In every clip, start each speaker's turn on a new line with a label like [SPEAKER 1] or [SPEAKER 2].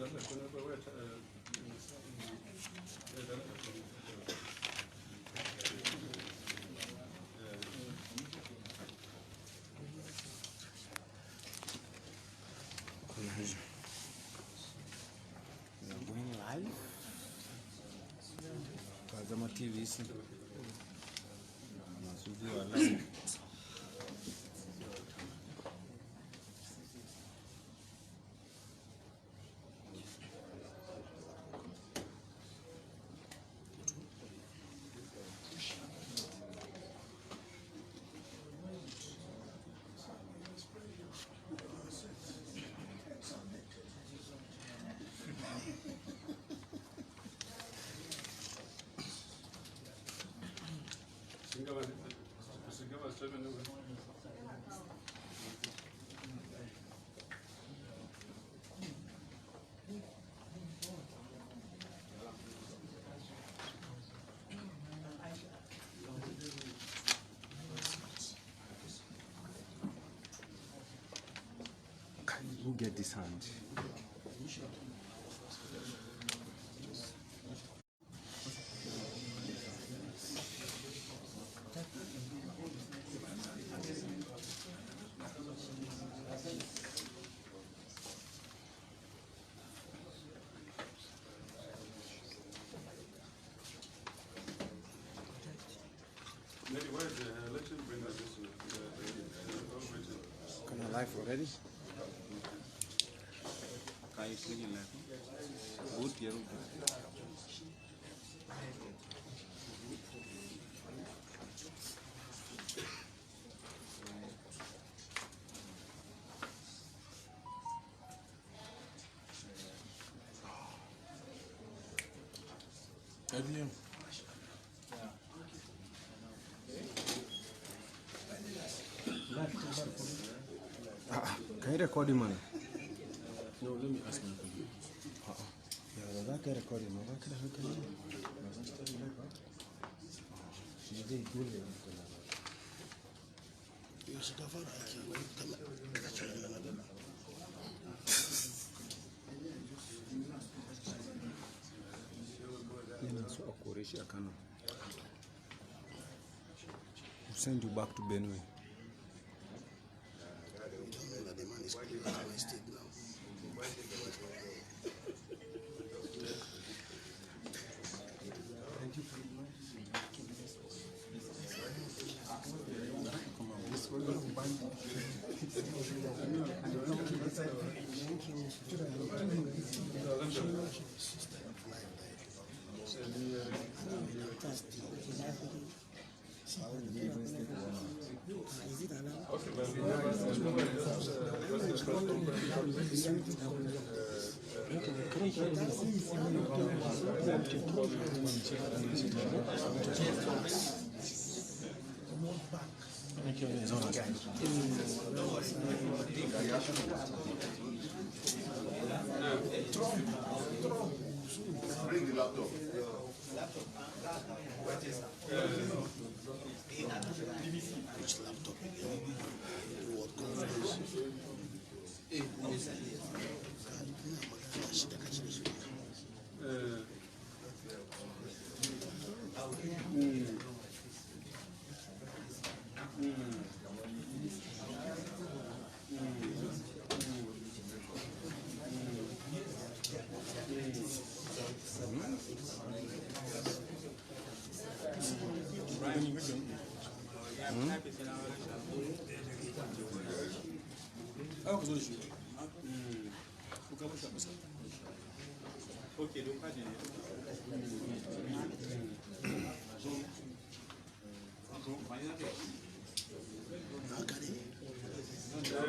[SPEAKER 1] Going live? Kazama TV isi. Masu biyu live. Who get this hand? Can I live already? Can you record him, man?
[SPEAKER 2] No, let me ask him.
[SPEAKER 1] Yeah, that can record him. That can record him. We'll send you back to Benue.
[SPEAKER 3] The man is coming to my state now. Bring the laptop. Which laptop again? What conference?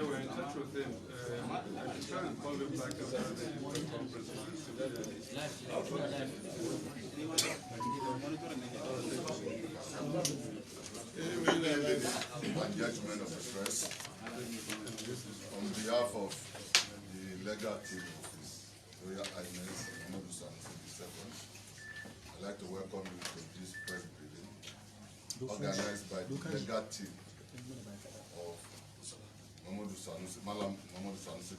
[SPEAKER 4] We're in touch with them. I'm trying to call them back after the conference.
[SPEAKER 3] Judgment of the press. On behalf of the legal team of His Royal Highness Emir of Kano, I'd like to welcome you to this press briefing organized by the legal team of Malam Sanusi,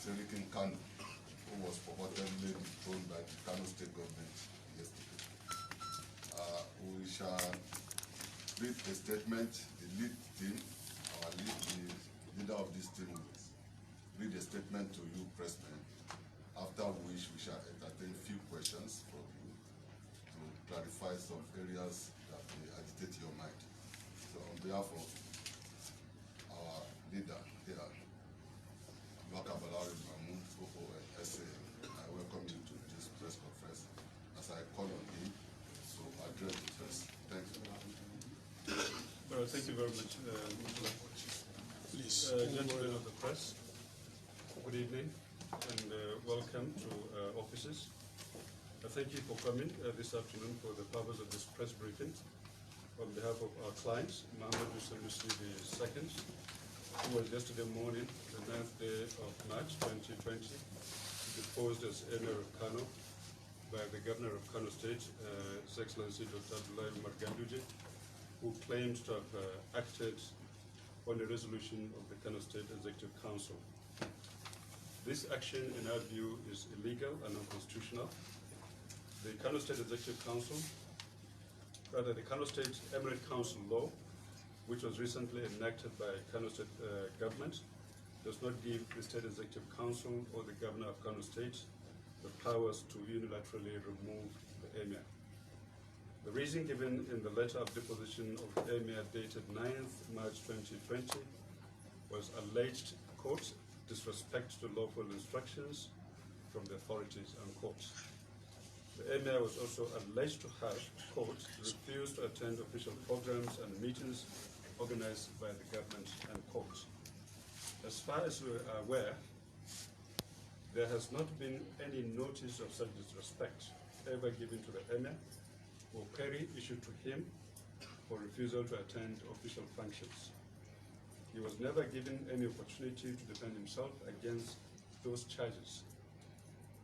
[SPEAKER 3] the Kano, who was purportedly dethroned by the Kano state government yesterday. We shall read a statement. The lead team, the leader of this team, will read a statement to you, President, after which we shall entertain few questions from you to clarify some areas that may agitate your mind. So on behalf of our leader here, I welcome you to this press conference as I call on him to address the press. Thank you.
[SPEAKER 4] Thank you very much. Please, gentlemen of the press, good evening and welcome to offices. Thank you for coming this afternoon for the purpose of this press briefing on behalf of our clients, Mohammed Sanusi II, who was yesterday morning, the 9th day of March 2020, deposed as Emir of Kano by the Governor of Kano State, His Excellency Dr. Abdullahi Umar Ganduje, who claims to have acted on a resolution of the Kano State Executive Council. This action, in our view, is illegal and unconstitutional. The Kano State Executive Council, rather the Kano State Emirate Council law, which was recently enacted by Kano State government, does not give the State Executive Council or the Governor of Kano State the powers to unilaterally remove the Emir. The reason given in the letter of deposition of the Emir dated 9th March 2020 was alleged, quote, disrespect to lawful instructions from the authorities, unquote. The Emir was also alleged to have, quote, refused to attend official programs and meetings organized by the government, unquote. As far as we are aware, there has not been any notice of such disrespect ever given to the Emir or query issued to him for refusal to attend official functions. He was never given any opportunity to defend himself against those charges.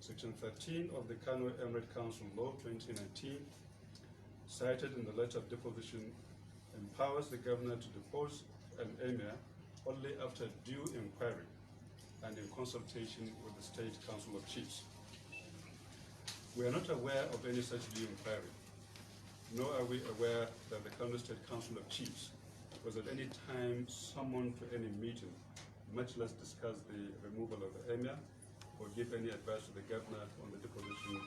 [SPEAKER 4] Section 13 of the Kano Emirate Council Law 2019, cited in the letter of deposition, empowers the governor to depose an Emir only after due inquiry and in consultation with the State Council of Chiefs. We are not aware of any such due inquiry, nor are we aware that the Kano State Council of Chiefs was at any time summoned to any meeting, much less discuss the removal of the Emir or give any advice to the governor on the deposition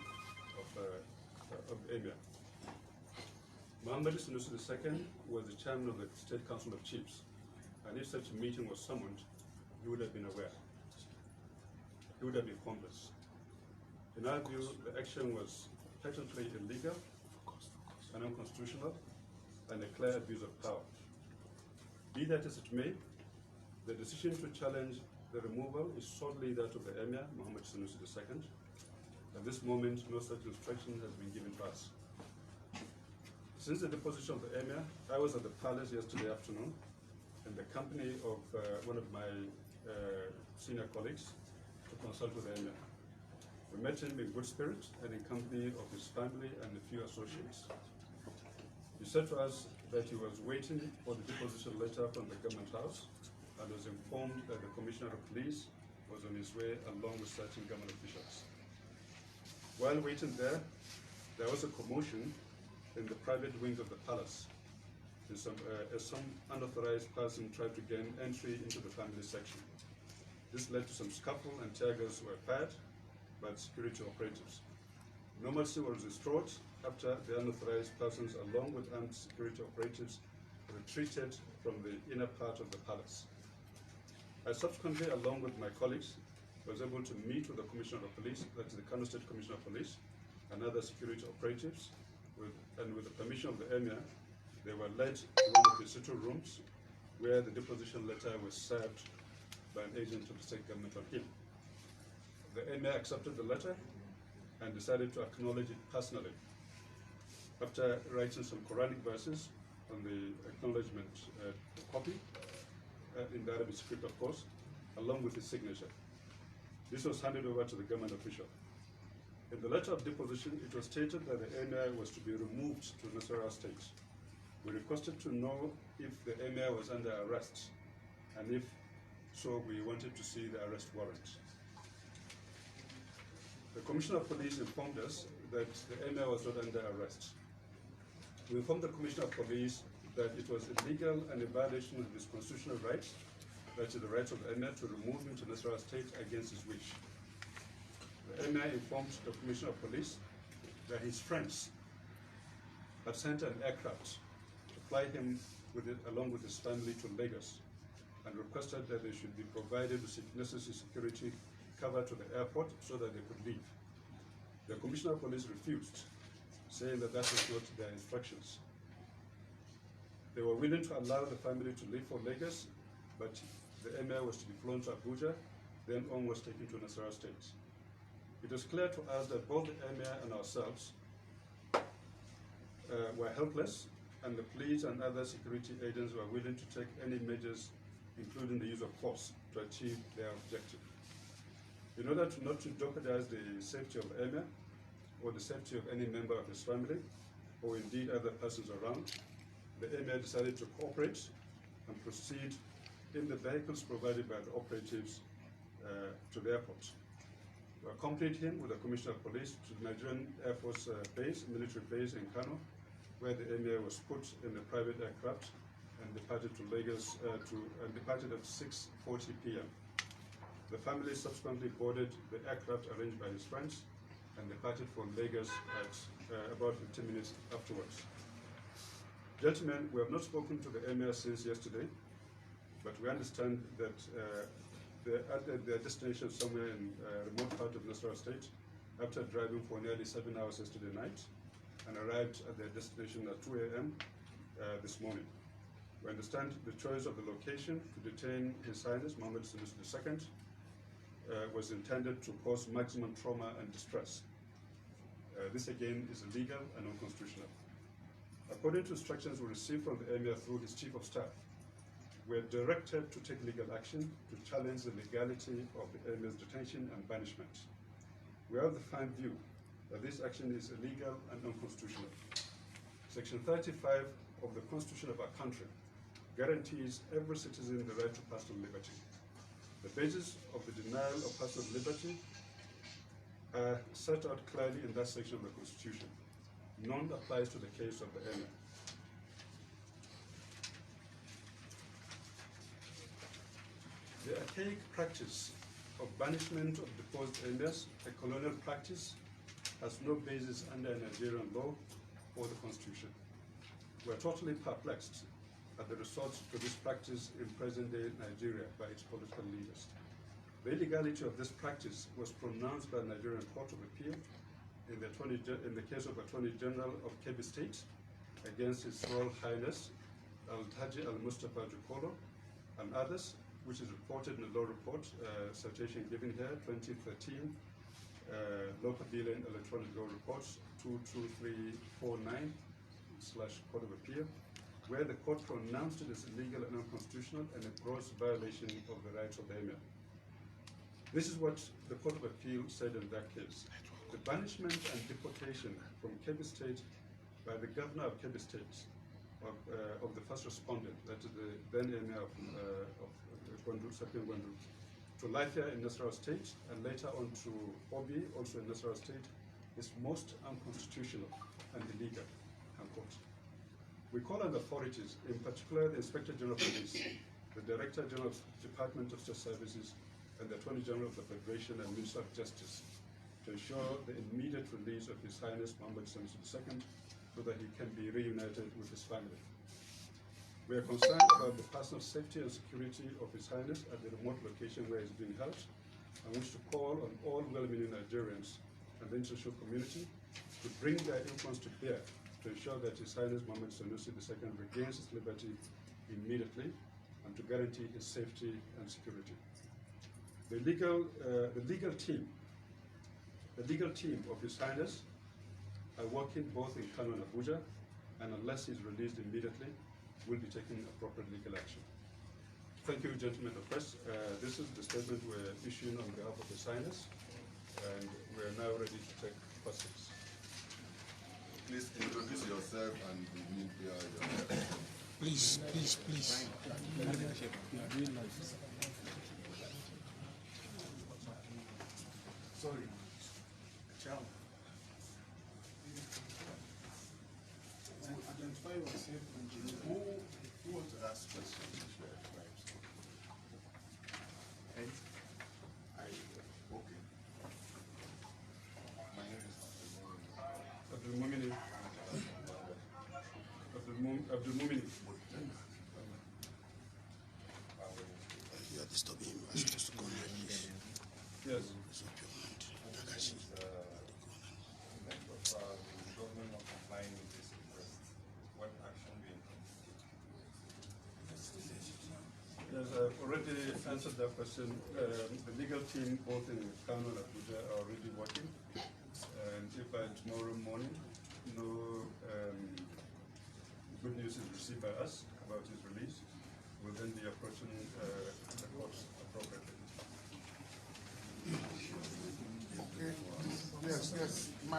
[SPEAKER 4] of the Emir. Mohammed Sanusi II was the chairman of the State Council of Chiefs, and if such a meeting was summoned, he would have been aware. He would have informed us. In our view, the action was patently illegal and unconstitutional and a clear abuse of power. Be that as it may, the decision to challenge the removal is solely that of the Emir, Mohammed Sanusi II. At this moment, no such instruction has been given to us. Since the deposition of the Emir, I was at the palace yesterday afternoon in the company of one of my senior colleagues to consult with the Emir. We met him in good spirit and in company of his family and a few associates. He said to us that he was waiting for the deposition letter from the government house and was informed that the Commissioner of Police was on his way along with certain government officials. While waiting there was a commotion in the private wing of the palace as some unauthorized person tried to gain entry into the family section. This led to some scuffle and tear gas were fired by the security operatives. Normalcy was restored after the unauthorized persons along with armed security operatives retreated from the inner part of the palace. I subsequently, along with my colleagues, was able to meet with the Commissioner of Police, that is the Kano State Commissioner of Police, and other security operatives, and with the permission of the Emir, they were led to one of the situ rooms where the deposition letter was served by an agent of the state government on him. The Emir accepted the letter and decided to acknowledge it personally. After writing some Quranic verses on the acknowledgement copy, in the Arabic script of course, along with his signature. This was handed over to the government official. In the letter of deposition, it was stated that the Emir was to be removed to Nasarawa State. We requested to know if the Emir was under arrest, and if so, we wanted to see the arrest warrant. The Commissioner of Police informed us that the Emir was not under arrest. We informed the Commissioner of Police that it was illegal and a violation of his constitutional rights, that is the rights of the Emir, to remove him to Nasarawa State against his wish. The Emir informed the Commissioner of Police that his friends had sent an aircraft to fly him along with his family to Lagos, and requested that they should be provided with necessary security cover to the airport so that they could leave. The Commissioner of Police refused, saying that that was not their instructions. They were willing to allow the family to leave for Lagos, but the Emir was to be flown to Abuja, then on was taken to Nasarawa State. It was clear to us that both the Emir and ourselves were helpless, and the police and other security agents were willing to take any measures, including the use of force, to achieve their objective. In order not to jeopardize the safety of Emir or the safety of any member of his family, or indeed other persons around, the Emir decided to cooperate and proceed in the vehicles provided by the operatives to the airport. We accompanied him with the Commissioner of Police to the Nigerian Air Force base, military base in Kano, where the Emir was put in a private aircraft and departed to Lagos, departed at 6:40 p.m. The family subsequently boarded the aircraft arranged by his friends and departed for Lagos at about 15 minutes afterwards. Gentlemen, we have not spoken to the Emir since yesterday, but we understand that they're at their destination somewhere in a remote part of Nasarawa State after driving for nearly 7 hours yesterday night, and arrived at their destination at 2 a.m. This morning. We understand the choice of the location to detain His Highness Mohammed Sanusi II was intended to cause maximum trauma and distress. This again is illegal and unconstitutional. According to instructions we received from the Emir through his Chief of Staff, we are directed to take legal action to challenge the legality of the Emir's detention and banishment. We have the firm view that this action is illegal and unconstitutional. Section 35 of the Constitution of our country guarantees every citizen the right to personal liberty. The basis of the denial of personal liberty are set out clearly in that section of the Constitution. None applies to the case of the Emir. The archaic practice of banishment of deposed emirs, a colonial practice, has no basis under Nigerian law or the Constitution. We are totally perplexed at the resort to this practice in present-day Nigeria by its political leaders. The illegality of this practice was pronounced by the Nigerian Court of Appeal in the case of Attorney General of Kebbi State against His Royal Highness Al-Haji Al-Mustafa Jokolo and others, which is reported in the law report, citation given here, 2013, Law Pavilion Electronic Law Reports 22349/Court of Appeal, where the court pronounced it as illegal and unconstitutional and a gross violation of the rights of the Emir. This is what the Court of Appeal said in that case. The banishment and deportation from Kebbi State by the governor of Kebbi State, of the first respondent, that is the then Emir of Gwandu, Second Gwandu, to Lafia in Nasarawa State, and later on to Obi, also in Nasarawa State, is most unconstitutional and illegal, unquote. We call on the authorities, in particular the Inspector General of Police, the Director General of the Department of State Services, and the Attorney General of the Federation and Minister of Justice, to ensure the immediate release of His Highness Mohammed Sanusi II so that he can be reunited with his family. We are concerned about the personal safety and security of His Highness at the remote location where he is being held, and wish to call on all well-meaning Nigerians and the international community to bring their influence to bear to ensure that His Highness Mohammed Sanusi II regains his liberty immediately and to guarantee his safety and security. The legal team of His Highness are working both in Kano and Abuja, and unless he is released immediately, will be taking appropriate legal action. Thank you, gentlemen of the press. This is the statement we're issuing on behalf of His Highness, and we're now ready to take questions.
[SPEAKER 3] Please introduce yourself and the media.
[SPEAKER 1] Please.
[SPEAKER 3] Sorry.
[SPEAKER 5] Identify yourself and
[SPEAKER 3] Who wants to ask questions? Okay. My name is
[SPEAKER 4] Abdul Mumini. Abdul Mumini.
[SPEAKER 1] You are disturbing him. I'm supposed to come here, please.
[SPEAKER 4] Yes.
[SPEAKER 1] It's up your hand. Takashi.
[SPEAKER 6] Government not complying with this request, what action being
[SPEAKER 4] Yes, I've already answered that question. The legal team, both in Kano and Abuja, are already working. And if by tomorrow morning, no good news is received by us about his release, we'll then be approaching the courts appropriately.
[SPEAKER 7] Yes, yes.